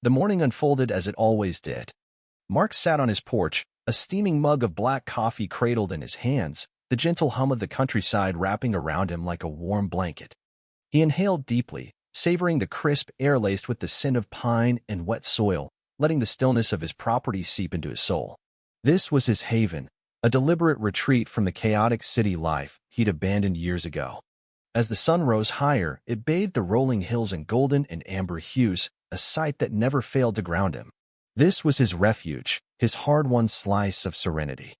The morning unfolded as it always did. Mark sat on his porch, a steaming mug of black coffee cradled in his hands, the gentle hum of the countryside wrapping around him like a warm blanket. He inhaled deeply, savoring the crisp air laced with the scent of pine and wet soil, letting the stillness of his property seep into his soul. This was his haven, a deliberate retreat from the chaotic city life he'd abandoned years ago. As the sun rose higher, it bathed the rolling hills in golden and amber hues, a sight that never failed to ground him. This was his refuge, his hard-won slice of serenity.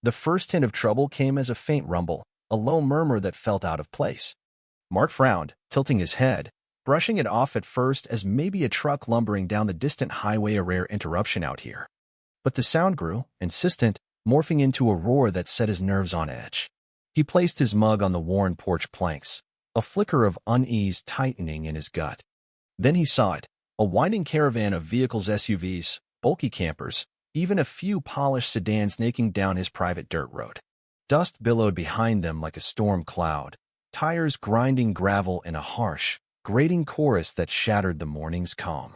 The first hint of trouble came as a faint rumble, a low murmur that felt out of place. Mark frowned, tilting his head, brushing it off at first as maybe a truck lumbering down the distant highway, a rare interruption out here. But the sound grew, insistent, morphing into a roar that set his nerves on edge. He placed his mug on the worn porch planks, a flicker of unease tightening in his gut. Then he saw it, a winding caravan of vehicles, SUVs, bulky campers, even a few polished sedans snaking down his private dirt road. Dust billowed behind them like a storm cloud, tires grinding gravel in a harsh, grating chorus that shattered the morning's calm.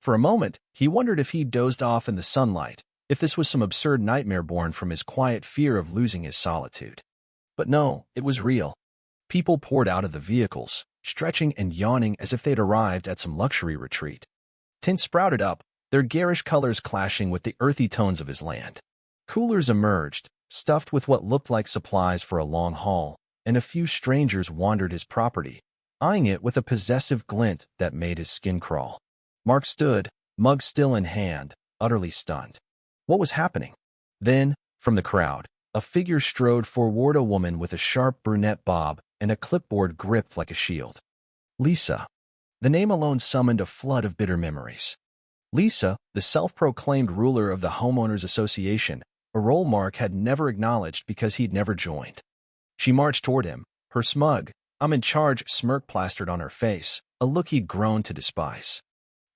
For a moment, he wondered if he'd dozed off in the sunlight, if this was some absurd nightmare born from his quiet fear of losing his solitude. But no, it was real. People poured out of the vehicles, stretching and yawning as if they'd arrived at some luxury retreat. Tints sprouted up, their garish colors clashing with the earthy tones of his land. Coolers emerged, stuffed with what looked like supplies for a long haul, and a few strangers wandered his property, eyeing it with a possessive glint that made his skin crawl. Mark stood, mug still in hand, utterly stunned. What was happening? Then, from the crowd, a figure strode forward, a woman with a sharp brunette bob and a clipboard gripped like a shield. Lisa. The name alone summoned a flood of bitter memories. Lisa, the self-proclaimed ruler of the Homeowners Association, a role Mark had never acknowledged because he'd never joined. She marched toward him, her smug, "I'm in charge" smirk plastered on her face, a look he'd grown to despise.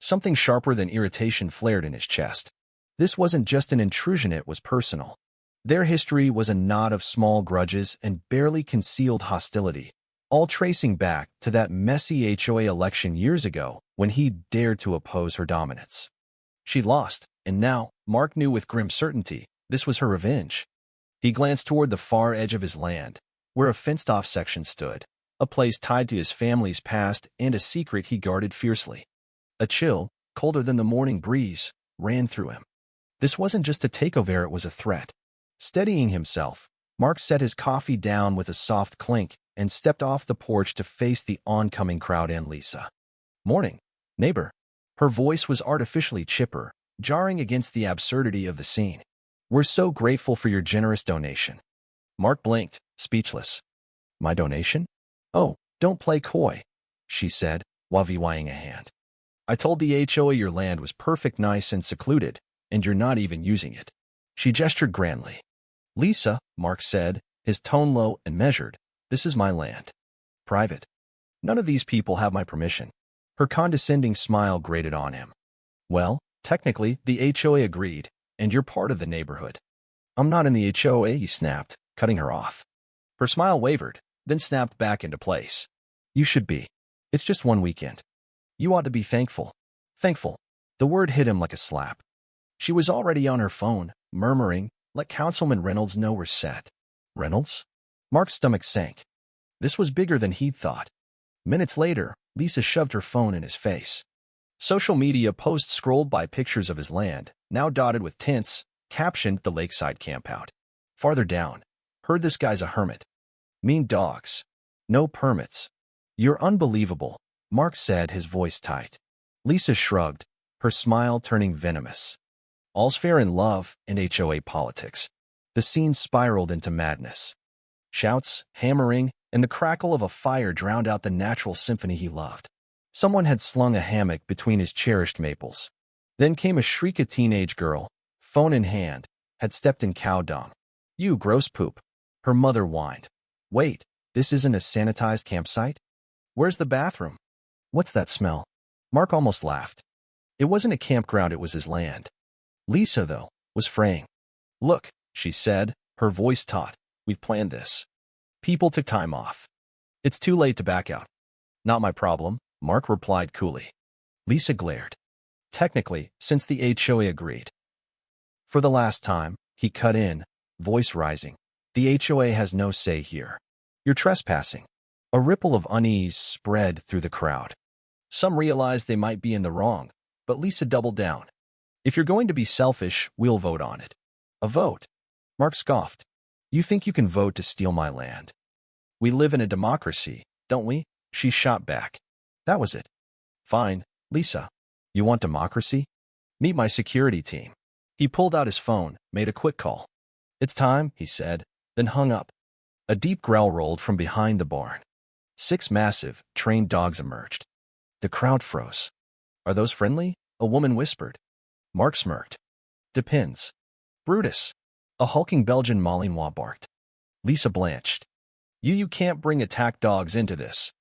Something sharper than irritation flared in his chest. This wasn't just an intrusion, it was personal. Their history was a knot of small grudges and barely concealed hostility, all tracing back to that messy HOA election years ago when he dared to oppose her dominance. She'd lost, and now, Mark knew with grim certainty, this was her revenge. He glanced toward the far edge of his land, where a fenced-off section stood, a place tied to his family's past and a secret he guarded fiercely. A chill, colder than the morning breeze, ran through him. This wasn't just a takeover, it was a threat. Steadying himself, Mark set his coffee down with a soft clink and stepped off the porch to face the oncoming crowd and Lisa. "Morning, neighbor." Her voice was artificially chipper, jarring against the absurdity of the scene. "We're so grateful for your generous donation." Mark blinked, speechless. "My donation? Oh, don't play coy," she said, waving a hand. "I told the HOA your land was perfect, nice and secluded, and you're not even using it." She gestured grandly. "Lisa," Mark said, his tone low and measured, "this is my land. Private. None of these people have my permission." Her condescending smile grated on him. "Well, technically, the HOA agreed, and you're part of the neighborhood." "I'm not in the HOA," he snapped, cutting her off. Her smile wavered, then snapped back into place. "You should be. It's just one weekend. You ought to be thankful." Thankful. The word hit him like a slap. She was already on her phone, murmuring, "Let Councilman Reynolds know we're set." Reynolds? Mark's stomach sank. This was bigger than he'd thought. Minutes later, Lisa shoved her phone in his face. Social media posts scrolled by pictures of his land, now dotted with tints, captioned "The Lakeside Campout." Farther down, "Heard this guy's a hermit. Mean dogs. No permits." "You're unbelievable," Mark said, his voice tight. Lisa shrugged, her smile turning venomous. All's fair in love and HOA politics. The scene spiraled into madness. Shouts, hammering, and the crackle of a fire drowned out the natural symphony he loved. Someone had slung a hammock between his cherished maples. Then came a shriek. A teenage girl, phone in hand, had stepped in cow dung. "You gross poop," her mother whined. "Wait, this isn't a sanitized campsite? Where's the bathroom? What's that smell?" Mark almost laughed. It wasn't a campground, it was his land. Lisa, though, was fraying. "Look," she said, her voice taut, "we've planned this. People took time off. It's too late to back out." "Not my problem," Mark replied coolly. Lisa glared. Technically, since the HOA agreed. For the last time, he cut in, voice rising. The HOA has no say here. You're trespassing. A ripple of unease spread through the crowd. Some realized they might be in the wrong, but Lisa doubled down. If you're going to be selfish, we'll vote on it. A vote? Mark scoffed. You think you can vote to steal my land? We live in a democracy, don't we? She shot back. That was it. Fine, Lisa. You want democracy? Meet my security team. He pulled out his phone, made a quick call. It's time, he said, then hung up. A deep growl rolled from behind the barn. 6 massive, trained dogs emerged. The crowd froze. Are those friendly? A woman whispered. Mark smirked. Depends. Brutus. A hulking Belgian Malinois barked. Lisa blanched. You can't bring attack dogs into this.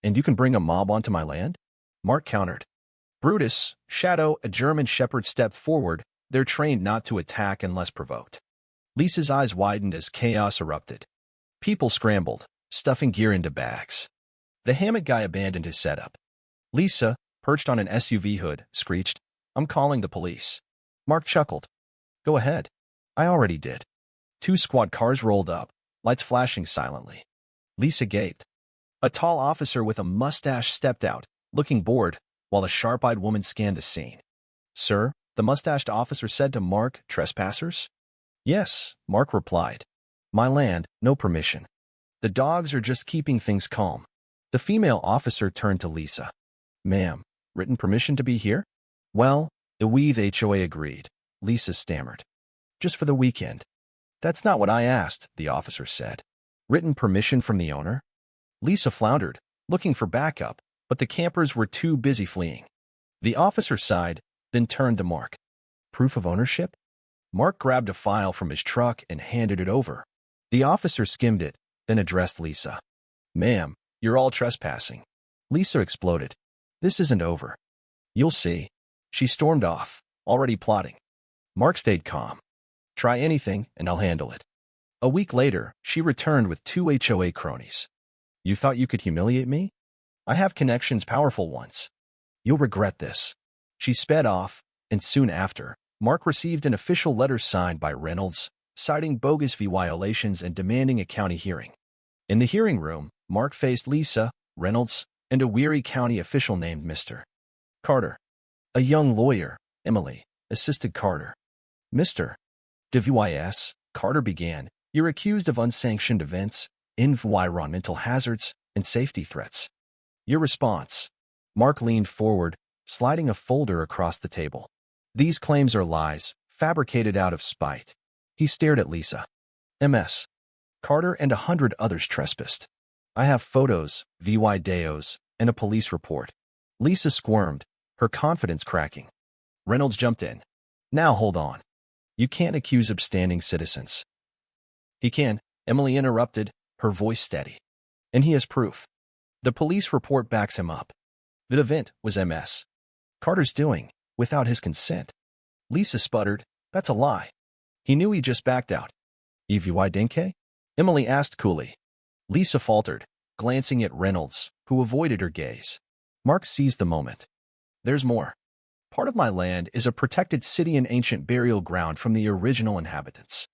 And you can bring a mob onto my land? Mark countered. Brutus, Shadow, a German shepherd stepped forward. They're trained not to attack unless provoked. Lisa's eyes widened as chaos erupted. People scrambled, stuffing gear into bags. The hammock guy abandoned his setup. Lisa, perched on an SUV hood, screeched, I'm calling the police. Mark chuckled. Go ahead. I already did. 2 squad cars rolled up, lights flashing silently. Lisa gaped. A tall officer with a mustache stepped out, looking bored, while a sharp-eyed woman scanned the scene. Sir, the mustached officer said to Mark, trespassers? Yes, Mark replied. My land, no permission. The dogs are just keeping things calm. The female officer turned to Lisa. Ma'am, written permission to be here? Well, the HOA agreed, Lisa stammered. Just for the weekend. That's not what I asked, the officer said. Written permission from the owner? Lisa floundered, looking for backup, but the campers were too busy fleeing. The officer sighed, then turned to Mark. Proof of ownership? Mark grabbed a file from his truck and handed it over. The officer skimmed it, then addressed Lisa. Ma'am, you're all trespassing. Lisa exploded. This isn't over. You'll see. She stormed off, already plotting. Mark stayed calm. Try anything, and I'll handle it. A week later, she returned with 2 HOA cronies. You thought you could humiliate me? I have connections, powerful ones. You'll regret this. She sped off, and soon after, Mark received an official letter signed by Reynolds, citing bogus violations and demanding a county hearing. In the hearing room, Mark faced Lisa, Reynolds, and a weary county official named Mr. Carter. A young lawyer, Emily, assisted Carter. Mr. DeVys, Carter began, you're accused of unsanctioned events, environmental hazards, and safety threats. Your response? Mark leaned forward, sliding a folder across the table. These claims are lies, fabricated out of spite. He stared at Lisa. MS. Carter and 100 others trespassed. I have photos, videos, and a police report. Lisa squirmed, her confidence cracking. Reynolds jumped in. Now hold on. You can't accuse upstanding citizens. He can, Emily interrupted, her voice steady. And he has proof. The police report backs him up. The event was MS. Carter's doing, without his consent. Lisa sputtered, that's a lie. He knew he just backed out. Evy Dinke? Emily asked coolly. Lisa faltered, glancing at Reynolds, who avoided her gaze. Mark seized the moment. There's more. Part of my land is a protected city and ancient burial ground from the original inhabitants.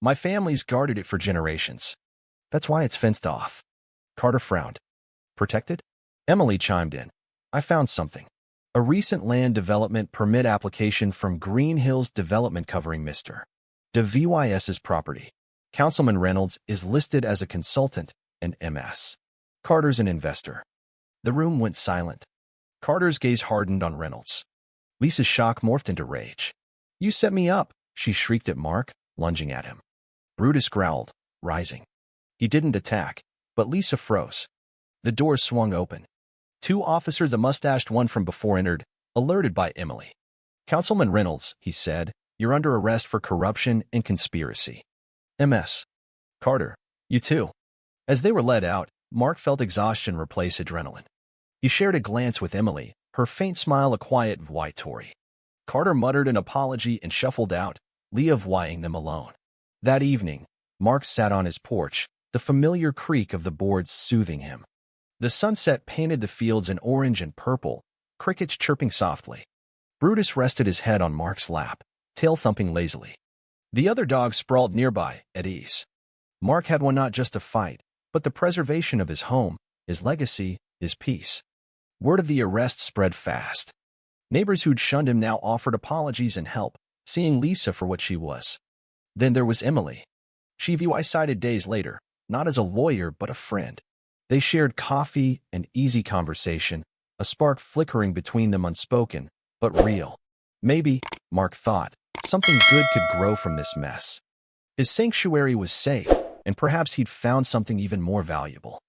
My family's guarded it for generations. That's why it's fenced off. Carter frowned. Protected? Emily chimed in. I found something. A recent land development permit application from Green Hills Development covering Mr. DeVys's property. Councilman Reynolds is listed as a consultant, and MS. Carter's an investor. The room went silent. Carter's gaze hardened on Reynolds. Lisa's shock morphed into rage. You set me up, she shrieked at Mark, lunging at him. Brutus growled, rising. He didn't attack, but Lisa froze. The door swung open. 2 officers, a mustached one from before, entered, alerted by Emily. Councilman Reynolds, he said, you're under arrest for corruption and conspiracy. MS. Carter, you too. As they were led out, Mark felt exhaustion replace adrenaline. He shared a glance with Emily, her faint smile a quiet Tory. Carter muttered an apology and shuffled out, leaving them alone. That evening, Mark sat on his porch, the familiar creak of the boards soothing him. The sunset painted the fields in orange and purple, crickets chirping softly. Brutus rested his head on Mark's lap, tail thumping lazily. The other dogs sprawled nearby, at ease. Mark had won not just a fight, but the preservation of his home, his legacy, his peace. Word of the arrest spread fast. Neighbors who'd shunned him now offered apologies and help, seeing Lisa for what she was. Then there was Emily. She cited days later, not as a lawyer but a friend. They shared coffee and easy conversation, a spark flickering between them unspoken, but real. Maybe, Mark thought, something good could grow from this mess. His sanctuary was safe, and perhaps he'd found something even more valuable.